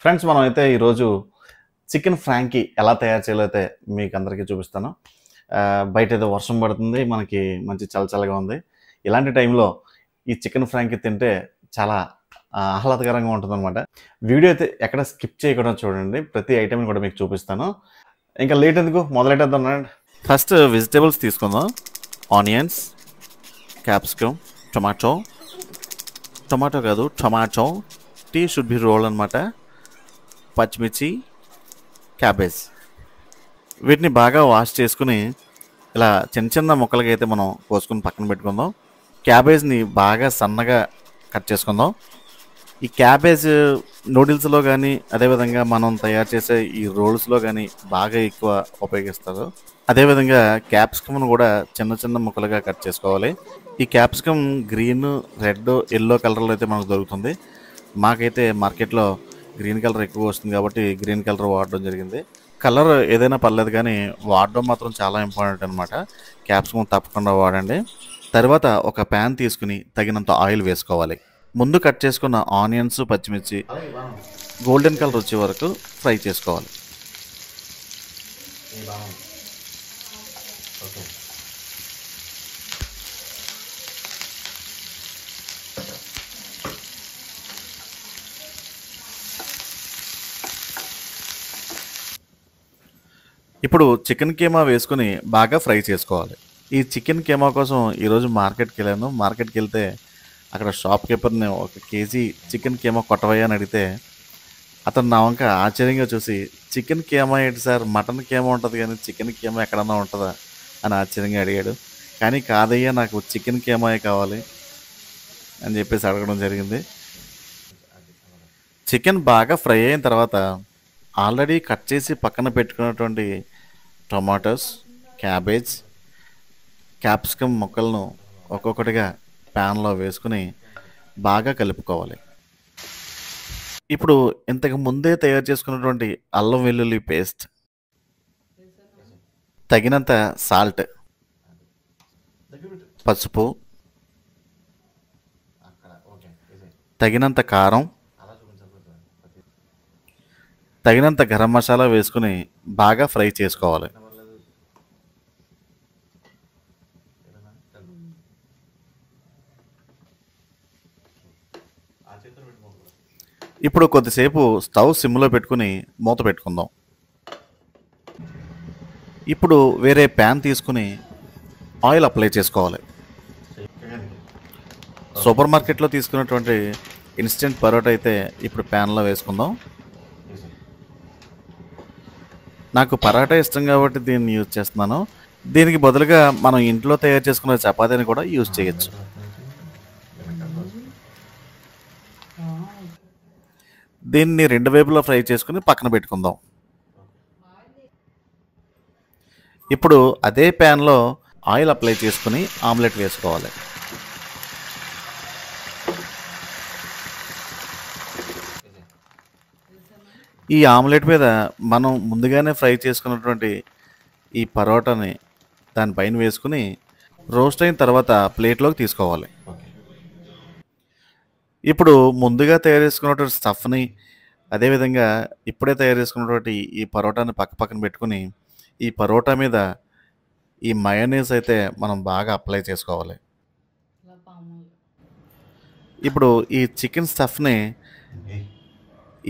Friends మనమైతే ఈరోజు chicken Frankie ఎలా తయారు చేయాలో అయితే మీకు అందరికీ చూపిస్తాను. బయట ఏదో వర్షం పడుతుంది, మనకి మంచి చల్లచల్లగా ఉంది. ఇలాంటి టైంలో ఈ చికెన్ ఫ్రాంకీ తింటే చాలా ఆహ్లాదకరంగా ఉంటుందన్నమాట. వీడియో అయితే ఎక్కడ స్కిప్ చేయకుండా చూడండి, ప్రతి ఐటెంని కూడా మీకు చూపిస్తాను. ఇంకా లేట్ ఎందుకు, మొదలెట్టేద్దాం. ఫస్ట్ వెజిటేబుల్స్ తీసుకుందాం. ఆనియన్స్, క్యాప్సికమ్, టొమాటో కాదు టొమాటో, టీ షుడ్ బి రోల్ అనమాట, పచ్చిమిర్చి, క్యాబేజ్. వీటిని బాగా వాష్ చేసుకుని ఇలా చిన్న చిన్న ముక్కలకి అయితే మనం కోసుకుని పక్కన పెట్టుకుందాం. క్యాబేజ్ని బాగా సన్నగా కట్ చేసుకుందాం. ఈ క్యాబేజ్ నూడిల్స్లో కానీ అదేవిధంగా మనం తయారు చేసే ఈ రోల్స్లో కానీ బాగా ఎక్కువ ఉపయోగిస్తారు. అదేవిధంగా క్యాప్సికమ్ను కూడా చిన్న చిన్న ముక్కలుగా కట్ చేసుకోవాలి. ఈ క్యాప్సికమ్ గ్రీన్, రెడ్, ఎల్లో కలర్లో అయితే మనకు దొరుకుతుంది. మాకైతే మార్కెట్లో గ్రీన్ కలర్ ఎక్కువ వస్తుంది కాబట్టి గ్రీన్ కలర్ వాడడం జరిగింది. కలర్ ఏదైనా పర్లేదు కానీ వాడడం మాత్రం చాలా ఇంపార్టెంట్ అనమాట. క్యాప్సికమ్ తప్పకుండా వాడండి. తర్వాత ఒక ప్యాన్ తీసుకుని తగినంత ఆయిల్ వేసుకోవాలి. ముందు కట్ చేసుకున్న ఆనియన్స్, పచ్చిమిర్చి గోల్డెన్ కలర్ వచ్చే వరకు ఫ్రై చేసుకోవాలి. ఇప్పుడు చికెన్ కీమా వేసుకుని బాగా ఫ్రై చేసుకోవాలి. ఈ చికెన్ కీమా కోసం ఈరోజు మార్కెట్కి వెళ్ళాను. మార్కెట్కి వెళ్తే అక్కడ షాప్ కీపర్ని 1 కేజీ చికెన్ కీమా కొట్టవయ్యా అని అడిగితే అతను నా వంక ఆశ్చర్యంగా చూసి, చికెన్ కీమా ఏంటి సార్, మటన్ కీమా ఉంటుంది కానీ చికెన్ కీమా ఎక్కడన్నా ఉంటుందా అని ఆశ్చర్యంగా అడిగాడు. కానీ కాదయ్యా, నాకు చికెన్ కీమాయే కావాలి అని చెప్పేసి అడగడం జరిగింది. చికెన్ బాగా ఫ్రై అయిన తర్వాత ఆల్రెడీ కట్ చేసి పక్కన పెట్టుకున్నటువంటి టొమాటోస్, క్యాబేజ్, క్యాప్సికమ్ ముక్కలను ఒక్కొక్కటిగా ప్యాన్లో వేసుకుని బాగా కలుపుకోవాలి. ఇప్పుడు ఇంతకు ముందే తయారు చేసుకున్నటువంటి అల్లం వెల్లుల్లి పేస్ట్, తగినంత సాల్ట్, పసుపు, తగినంత కారం, తగినంత గరం మసాలా వేసుకుని బాగా ఫ్రై చేసుకోవాలి. ఇప్పుడు కొద్దిసేపు స్టవ్ సిమ్లో పెట్టుకుని మూత పెట్టుకుందాం. ఇప్పుడు వేరే ప్యాన్ తీసుకుని ఆయిల్ అప్లై చేసుకోవాలి. సూపర్ మార్కెట్లో తీసుకున్నటువంటి ఇన్స్టెంట్ పరోటా అయితే ఇప్పుడు ప్యాన్లో వేసుకుందాం. నాకు పరాటా ఇష్టం కాబట్టి దీన్ని యూజ్ చేస్తున్నాను. దీనికి బదులుగా మనం ఇంట్లో తయారు చేసుకున్న చపాతీని కూడా యూజ్ చేయొచ్చు. దీన్ని 2 వైపులా ఫ్రై చేసుకుని పక్కన పెట్టుకుందాం. ఇప్పుడు అదే ప్యాన్లో ఆయిల్ అప్లై చేసుకుని ఆమ్లెట్ వేసుకోవాలి. ఈ ఆమ్లెట్ మీద మనం ముందుగానే ఫ్రై చేసుకున్నటువంటి ఈ పరోటాని దానిపైన వేసుకుని రోస్ట్ అయిన తర్వాత ప్లేట్లోకి తీసుకోవాలి. ఇప్పుడు ముందుగా తయారు చేసుకున్నటువంటి స్టఫ్ని అదేవిధంగా ఇప్పుడే తయారు చేసుకున్నటువంటి ఈ పరోటాని పక్కన పెట్టుకుని ఈ పరోటా మీద ఈ మయోనీస్ అయితే మనం బాగా అప్లై చేసుకోవాలి. ఇప్పుడు ఈ చికెన్ స్టఫ్ని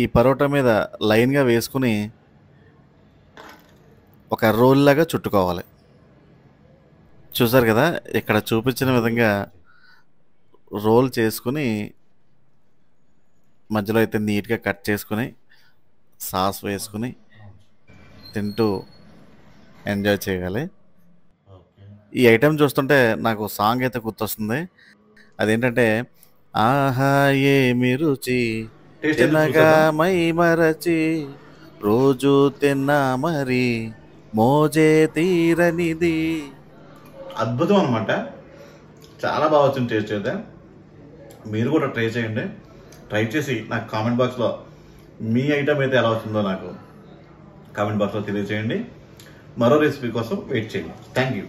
ఈ పరోటా మీద లైన్గా వేసుకుని ఒక రోల్ లాగా చుట్టుకోవాలి. చూసారు కదా, ఇక్కడ చూపించిన విధంగా రోల్ చేసుకుని మధ్యలో అయితే నీట్గా కట్ చేసుకుని సాస్ వేసుకుని తింటూ ఎంజాయ్ చేయాలి. ఈ ఐటెం చూస్తుంటే నాకు సాంగ్ అయితే గుర్తొస్తుంది. అదేంటంటే, ఆహా ఏమి రుచి తినగా మై మరచి రోజు తిన్నా మరి మోజే తీరనిది. అద్భుతం అనమాట, చాలా బాగా వచ్చింది టేస్ట్ అయితే. మీరు కూడా ట్రై చేయండి. ట్రై చేసి నాకు కామెంట్ బాక్స్లో మీ ఐటమ్ అయితే ఎలా వచ్చిందో నాకు కామెంట్ బాక్స్లో తెలియజేయండి. మరో రెసిపీ కోసం వెయిట్ చేయండి. Thank you.